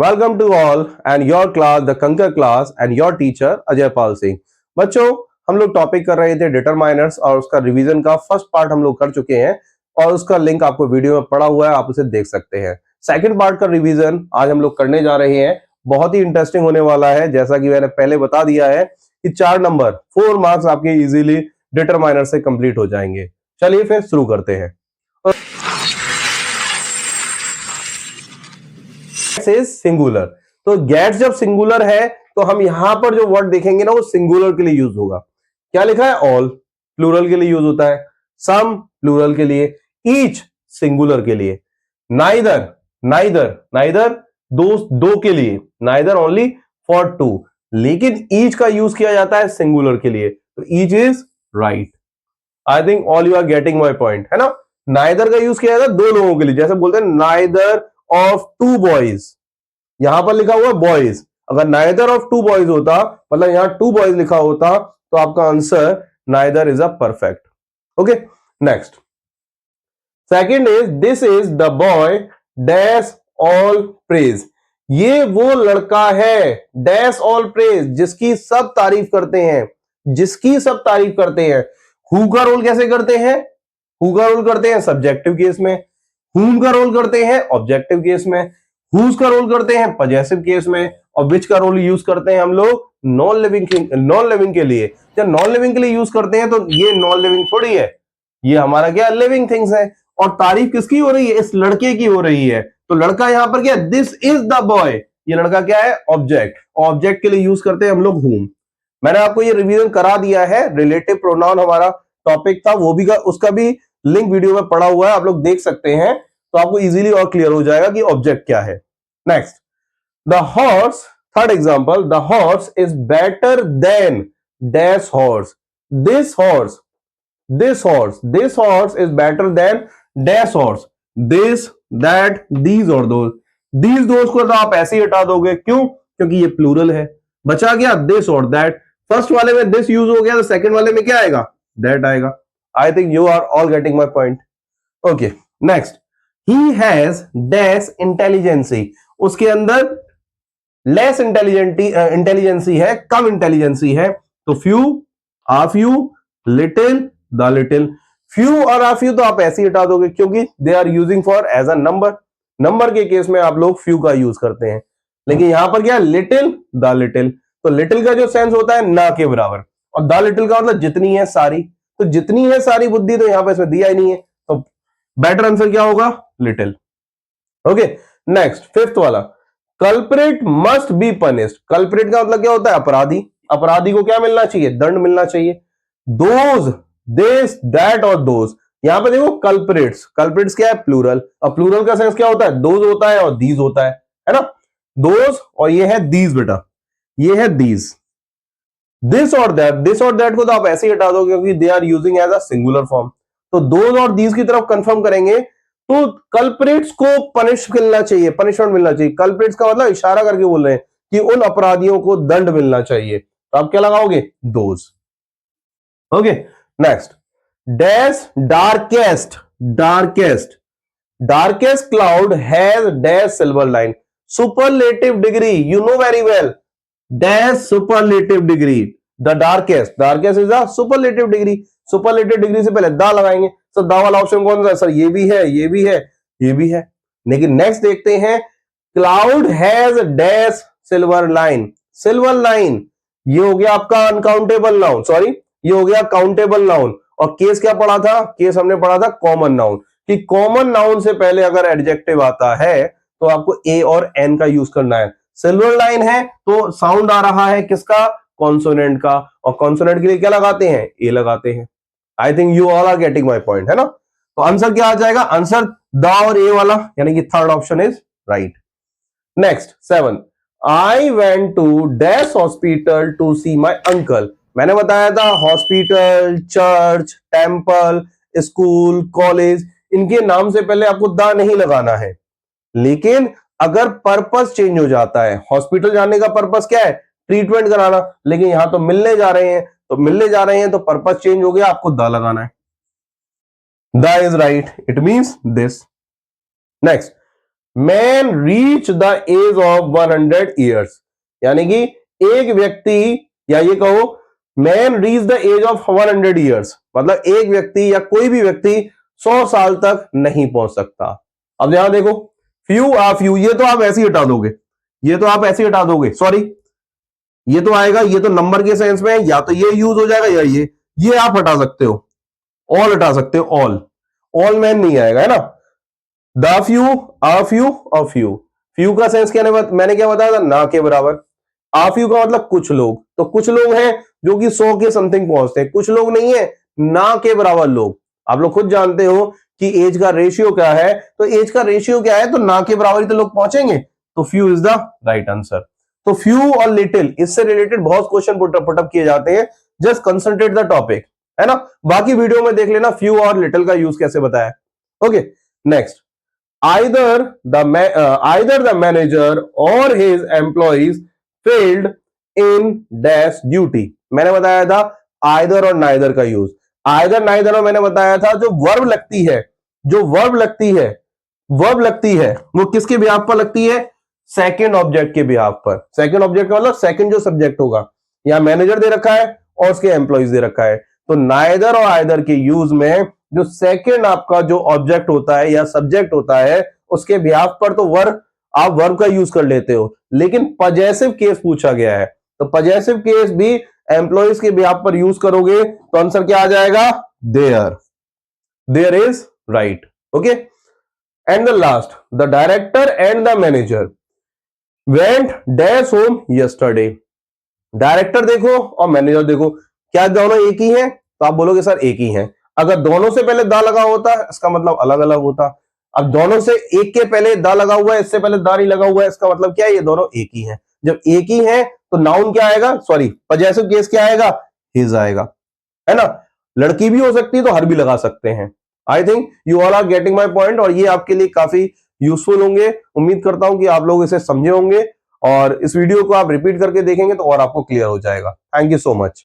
Welcome to all and your class the conquer class and your teacher Ajay Pal Singh. बच्चों, हम लोग topic कर रहे थे डिटरमाइनर्स और उसका रिवीजन का फर्स्ट पार्ट हम लोग कर चुके हैं और उसका लिंक आपको वीडियो में पड़ा हुआ है, आप उसे देख सकते हैं। सेकंड पार्ट का रिवीजन आज हम लोग करने जा रहे हैं। बहुत ही इंटरेस्टिंग होने वाला है। जैसा कि मैंने पहले बता दिया है कि 4 नंबर 4 मार्क्स आपके इजीली डिटरमाइनर से कंप्लीट हो जाएंगे। चलिए फिर शुरू करते हैं। सिंगुलर, तो गेट्स जब सिंगुलर है तो हम यहां पर जो वर्ड देखेंगे ना वो सिंगुलर के लिए यूज होगा। क्या लिखा है? ऑल प्लूरल के लिए यूज होता है, सम प्लूरल के लिए, ईच सिंगुलर के लिए, नाइदर नाइदर नाइदर दो के लिए, नाइदर ओनली फॉर टू, लेकिन ईच का यूज किया जाता है सिंगुलर के लिए, तो each is right. I think all you are getting my point, है ना। नाइदर का यूज किया जाता है 2 लोगों के लिए, जैसे बोलते हैं नाइदर ऑफ 2 बॉयज, यहां पर लिखा हुआ बॉयज। अगर नाइदर ऑफ 2 बॉयज होता, मतलब यहां 2 बॉयज लिखा होता, तो आपका answer neither is a perfect. Okay, next second is this is the boy dash all praise. ये वो लड़का है डैश ऑल प्रेज, जिसकी सब तारीफ करते हैं, जिसकी सब तारीफ करते हैं। हु का रोल कैसे करते हैं? हु का रोल करते हैं सब्जेक्टिव केस में, हुम का रोल करते हैं ऑब्जेक्टिव केस में, हुज का रोल करते हैं पजेसिव केस में, और विच का रोल यूज करते हैं हम लोग नॉन लिविंग के लिए। जब नॉन लिविंग के लिए यूज करते हैं तो ये नॉन लिविंग थोड़ी है, ये हमारा क्या लिविंग थिंग्स है। और तारीफ किसकी हो रही है? इस लड़के की हो रही है। तो लड़का यहां पर क्या? This is the boy. ये लड़का क्या है? ऑब्जेक्ट। ऑब्जेक्ट के लिए यूज करते हैं हम लोग हुम। मैंने आपको ये रिवीजन करा दिया है। रिलेटिव प्रोनाउन हमारा टॉपिक था, वो भी उसका भी लिंक वीडियो में पड़ा हुआ है, आप लोग देख सकते हैं, तो आपको इजीली और क्लियर हो जाएगा कि ऑब्जेक्ट क्या है। Next, the horse, third example, the horse is better than dash horse. This horse, this horse is better than dash horse. This, that, these और दोज। दीज दोज को तो आप ऐसे ही हटा दोगे, क्यों? क्योंकि ये प्लूरल है। बचा गया दिस और दैट। फर्स्ट वाले में दिस यूज हो गया तो सेकंड वाले में क्या आएगा? दैट आएगा। I think you are all getting my point. Okay, next, he has dash intelligency. उसके अंदर लेस इंटेलिजेंसी है, कम इंटेलिजेंसी है। तो few, a few, little, the little. Few और आ फ्यू तो आप ऐसे ही हटा दोगे, क्योंकि they are using for as a number. Number के केस में आप लोग फ्यू का यूज करते हैं, लेकिन यहां पर क्या? Little, the little. तो लिटिल का जो सेंस होता है ना के बराबर, और द लिटिल का मतलब जितनी है सारी। तो जितनी है सारी बुद्धि तो यहां पर इसमें दिया ही नहीं है, तो बेटर आंसर क्या होगा? लिटिल। ओके, नेक्स्ट फिफ्थ वाला, culprit must be punished. Culprit का मतलब क्या होता है? अपराधी। अपराधी को क्या मिलना चाहिए? दंड मिलना चाहिए। दोज, दिस, दैट और दोज। यहां पे देखो कल्प्रिट्स, कल्प्रिट्स क्या है? प्लूरल। और प्लूरल का सेंस क्या होता है? दोज होता है और दीज होता है ना। दोज और ये है दीज, बेटा ये है दीज। दिस और दैट, दिस और दैट को तो आप ऐसे ही हटा दो, क्योंकि they are using as a singular form. तो दोज और दीज की तरफ कंफर्म करेंगे तो कल्प्रिट्स को पनिश मिलना चाहिए, पनिशमेंट मिलना चाहिए। कल्प्रिट्स का मतलब इशारा करके बोल रहे हैं कि उन अपराधियों को दंड मिलना चाहिए, तो आप क्या लगाओगे? Those. Okay, next, dash darkest, darkest, darkest cloud has dash silver line. Superlative degree, you know very well, dash superlative degree. The darkest, darkest is the superlative degree. Superlative degree से पहले दा लगाएंगे। सर दा वाला option कौन सा है? Sir ये भी है, ये भी है, ये भी है। लेकिन नेक्स्ट देखते हैं, cloud has dash silver line. Silver line ये हो गया आपका अनकाउंटेबल नाउन, सॉरी ये हो गया काउंटेबल नाउन। और केस क्या पढ़ा था? केस हमने पढ़ा था कॉमन नाउन, कि कॉमन नाउन से पहले अगर एडजेक्टिव आता है तो आपको ए और एन का यूज करना है। सिल्वर लाइन है तो साउंड आ रहा है किसका? कॉन्सोनेंट का, और कॉन्सोनेंट के लिए क्या लगाते हैं? ए लगाते हैं। I think you all are getting my point, है ना। तो आंसर क्या आ जाएगा? आंसर द और ए वाला, यानी कि third option is right. Next 7, I went to dash hospital to see my uncle. मैंने बताया था hospital, church, temple, school, college, इनके नाम से पहले आपको द नहीं लगाना है। लेकिन अगर पर्पस चेंज हो जाता है, हॉस्पिटल जाने का पर्पस क्या है? ट्रीटमेंट कराना, लेकिन यहां तो मिलने जा रहे हैं, तो मिलने जा रहे हैं तो पर्पस चेंज हो गया, आपको द लगाना है। The is right, it means this. Next, man reach the age of 100 years, यानी कि एक व्यक्ति, या ये कहो man reach the age of 100 years, मतलब एक व्यक्ति या कोई भी व्यक्ति 100 साल तक नहीं पहुंच सकता। अब यहां देखो फ्यू आ फ्यू, ये तो आप ऐसे ही हटा दोगे, ये तो आप ऐसे ही हटा दोगे, सॉरी ये तो आएगा, ये तो नंबर के सेंस में है, या तो ये यूज हो जाएगा या ये आप हटा सकते हो, ऑल हटा सकते हो, ऑल मैन नहीं आएगा, है ना। The few, a few, a few, few का सेंस क्या मैंने क्या बताया था, ना के बराबर। आ फ्यू का मतलब कुछ लोग, तो कुछ लोग हैं जो कि 100 के समथिंग पहुंचते हैं, कुछ लोग नहीं है, ना के बराबर लोग। आप लोग खुद जानते हो कि एज का रेशियो क्या है, तो एज का रेशियो क्या है, तो ना के बराबर ही तो लोग पहुंचेंगे, तो few is the right answer. तो फ्यू और लिटिल, इससे रिलेटेड बहुत क्वेश्चन पुटअप किए जाते हैं, जस्ट कंसंट्रेट द टॉपिक, है ना। बाकी वीडियो में देख लेना फ्यू और लिटिल का यूज कैसे बताया। Okay, next, either the manager or his employees failed in dash duty। मैंने बताया था either और neither का यूज, either neither और मैंने बताया था जो वर्ब लगती है, जो वर्ब लगती है वो किसके बिहाफ पर लगती है, सेकंड ऑब्जेक्ट के बिहाफ पर। सेकंड ऑब्जेक्ट का मतलब सेकंड जो सब्जेक्ट होगा, यहां मैनेजर दे रखा है और उसके एम्प्लॉइज दे रखा है, तो नाइदर और आइदर के यूज में जो सेकंड आपका जो ऑब्जेक्ट होता है या सब्जेक्ट होता है उसके बिहाफ पर तो वर्ब, आप वर्ब का यूज कर लेते हो, लेकिन पजेसिव केस पूछा गया है, तो पजेसिव केस भी एम्प्लॉइज के बिहाफ पर यूज करोगे तो आंसर क्या आ जाएगा, there, there is right. Okay, and the last, the director and the manager went dash home yesterday. Director देखो और मैनेजर देखो, क्या दोनों एक ही हैं, तो आप बोलोगे सर एक ही हैं। अगर दोनों से पहले दा लगा होता इसका मतलब अलग अलग होता, अब दोनों से एक के पहले दा लगा हुआ है, इससे पहले दा नहीं लगा हुआ है, इसका मतलब क्या है, ये दोनों एक ही हैं। जब एक ही हैं तो नाउन क्या आएगा, सॉरी पजेसिव केस क्या आएगा, हिज आएगा, है ना। लड़की भी हो सकती है तो हर भी लगा सकते हैं। I think you all are getting my point, और ये आपके लिए काफी यूजफुल होंगे। उम्मीद करता हूं कि आप लोग इसे समझे होंगे, और इस वीडियो को आप रिपीट करके देखेंगे तो और आपको क्लियर हो जाएगा। Thank you so much.